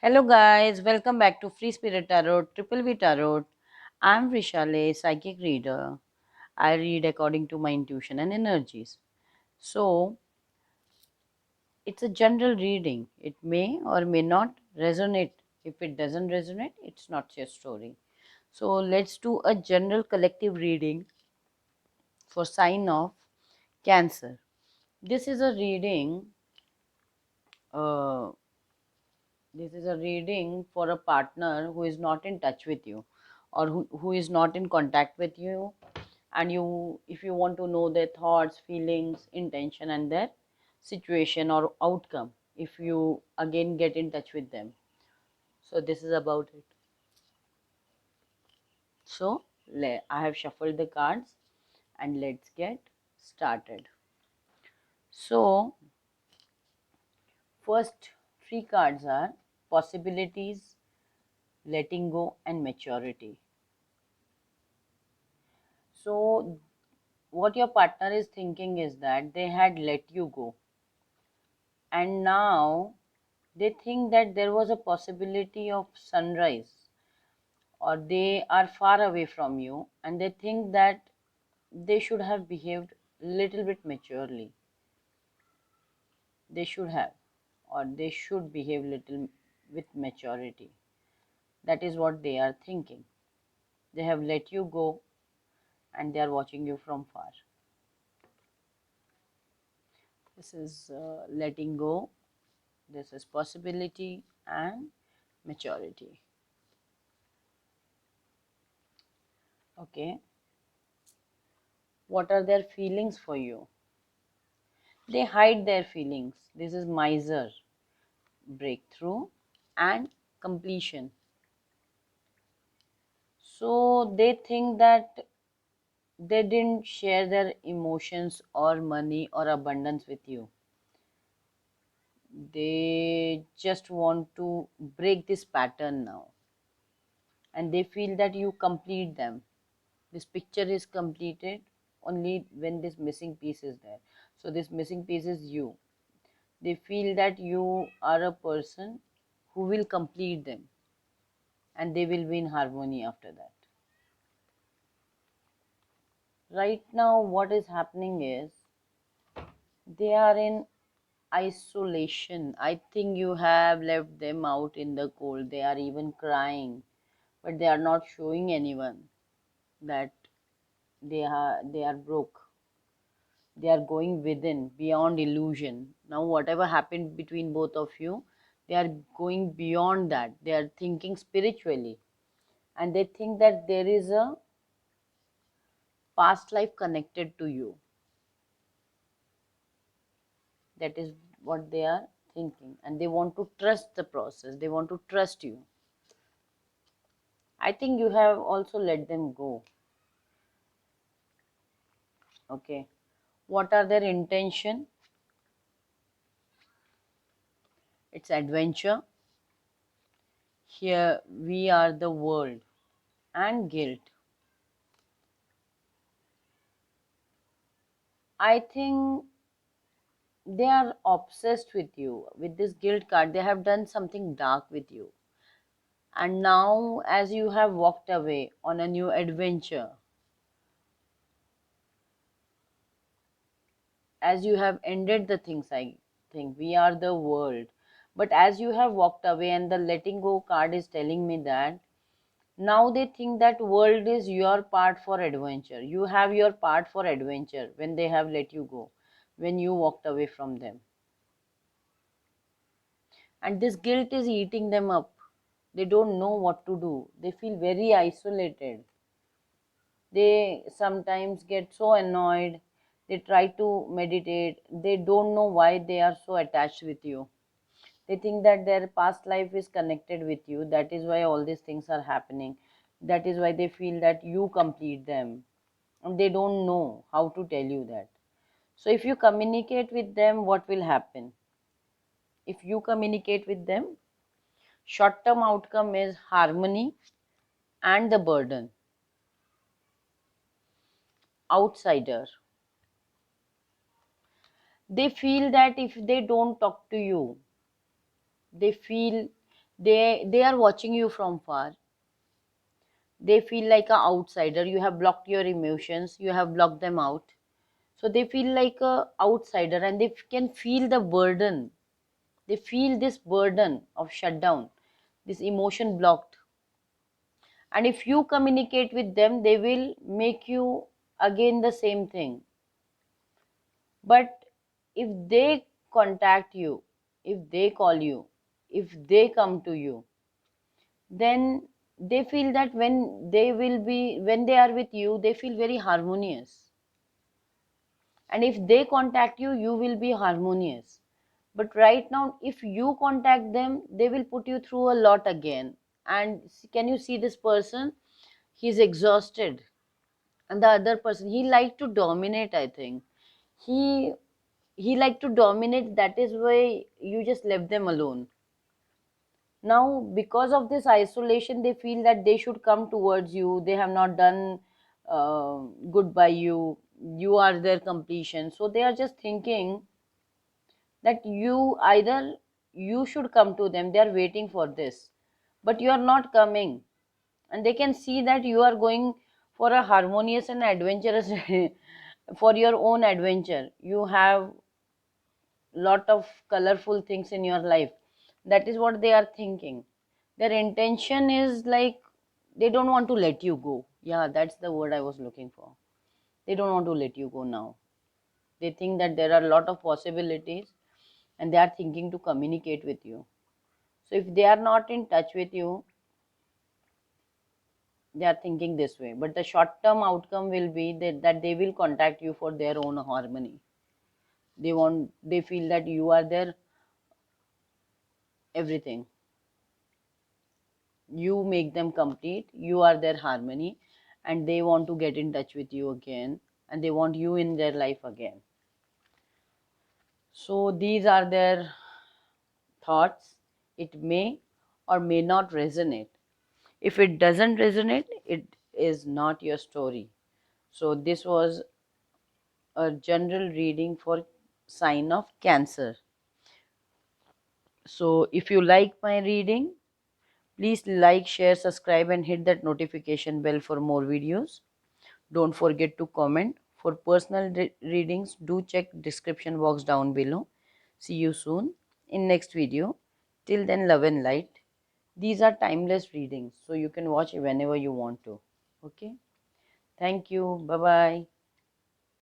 Hello, guys. Welcome back to Free Spirit Tarot, Triple V Tarot. I'm Vishale, psychic reader. I read according to my intuition and energies. So, it's a general reading. It may or may not resonate. If it doesn't resonate, it's not your story. So, let's do a general collective reading for sign of Cancer. This is a reading. Uh, This is a reading for a partner who is not in touch with you, or who is not in contact with you, and you, if you want to know their thoughts, feelings, intention, and their situation or outcome, if you again get in touch with them. So this is about it. So I have shuffled the cards and let's get started. So first three cards are possibilities, letting go, and maturity. So what your partner is thinking is that they had let you go, and now they think that there was a possibility of sunrise, or they are far away from you and they think that they should have behaved little bit maturely. They should have, or they should behave little with maturity. That is what they are thinking. They have let you go and they are watching you from far. This is letting go, this is possibility and maturity. Okay, what are their feelings for you? They hide their feelings. This is miser, breakthrough, and completion. So they think that they didn't share their emotions or money or abundance with you. They just want to break this pattern now, and they feel that you complete them. This picture is completed only when this missing piece is there. So this missing piece is you. They feel that you are a person who will complete them, and they will be in harmony after that. Right now what is happening is they are in isolation. I think you have left them out in the cold. They are even crying, but they are not showing anyone that they are broke. They are going within, beyond illusion. Now whatever happened between both of you, they are going beyond that. They are thinking spiritually, and they think that there is a past life connected to you. That is what they are thinking, and they want to trust the process. They want to trust you. I think you have also let them go. Okay, what are their intention? It's adventure. Here we are the world, and guilt. I think they are obsessed with you. With this guilt card, they have done something dark with you, and now as you have walked away on a new adventure, as you have ended the things, I think we are the world, but as you have walked away, and the letting go card is telling me that now they think that world is your part for adventure. You have your part for adventure when they have let you go, when you walked away from them, and this guilt is eating them up. They don't know what to do. They feel very isolated. They sometimes get so annoyed. They try to meditate. They don't know why they are so attached with you. They think that their past life is connected with you. That is why all these things are happening. That is why they feel that you complete them. And they don't know how to tell you that. So if you communicate with them, what will happen? If you communicate with them, short term outcome is harmony and the burden. Outsider. They feel that if they don't talk to you, they feel They are watching you from far. They feel like an outsider. You have blocked your emotions, you have blocked them out. So they feel like a outsider, and they can feel the burden. They feel this burden of shutdown, this emotion blocked. And if you communicate with them, they will make you again the same thing. But if they contact you, if they call you, if they come to you, then they feel that when they are with you, they feel very harmonious. And if they contact you, you will be harmonious. But right now, if you contact them, they will put you through a lot again. And can you see this person? He's exhausted. And the other person, he like to dominate, I think. He he like to dominate. That is why you just left them alone. Now because of this isolation, they feel that they should come towards you. They have not done good by you. You are their completion, so they are just thinking that you should come to them. They are waiting for this, but you are not coming. And they can see that you are going for a harmonious and adventurous for your own adventure. You have lot of colorful things in your life. That is what they are thinking. Their intention is like they don't want to let you go. Yeah, that's the word I was looking for. They don't want to let you go now. They think that there are a lot of possibilities, and they are thinking to communicate with you. So if they are not in touch with you, they are thinking this way. But the short term outcome will be that they will contact you for their own harmony. They feel that you are their everything. You make them complete. You are their harmony, and they want to get in touch with you again, and they want you in their life again. So these are their thoughts. It may or may not resonate. If it doesn't resonate, it is not your story. So this was a general reading for sign of Cancer. So if you like my reading, please like, share, subscribe, and hit that notification bell for more videos. Don't forget to comment. For personal readings, do check description box down below. See you soon in next video. Till then, love and light. These are timeless readings, so you can watch whenever you want to. Okay. Thank you. Bye bye.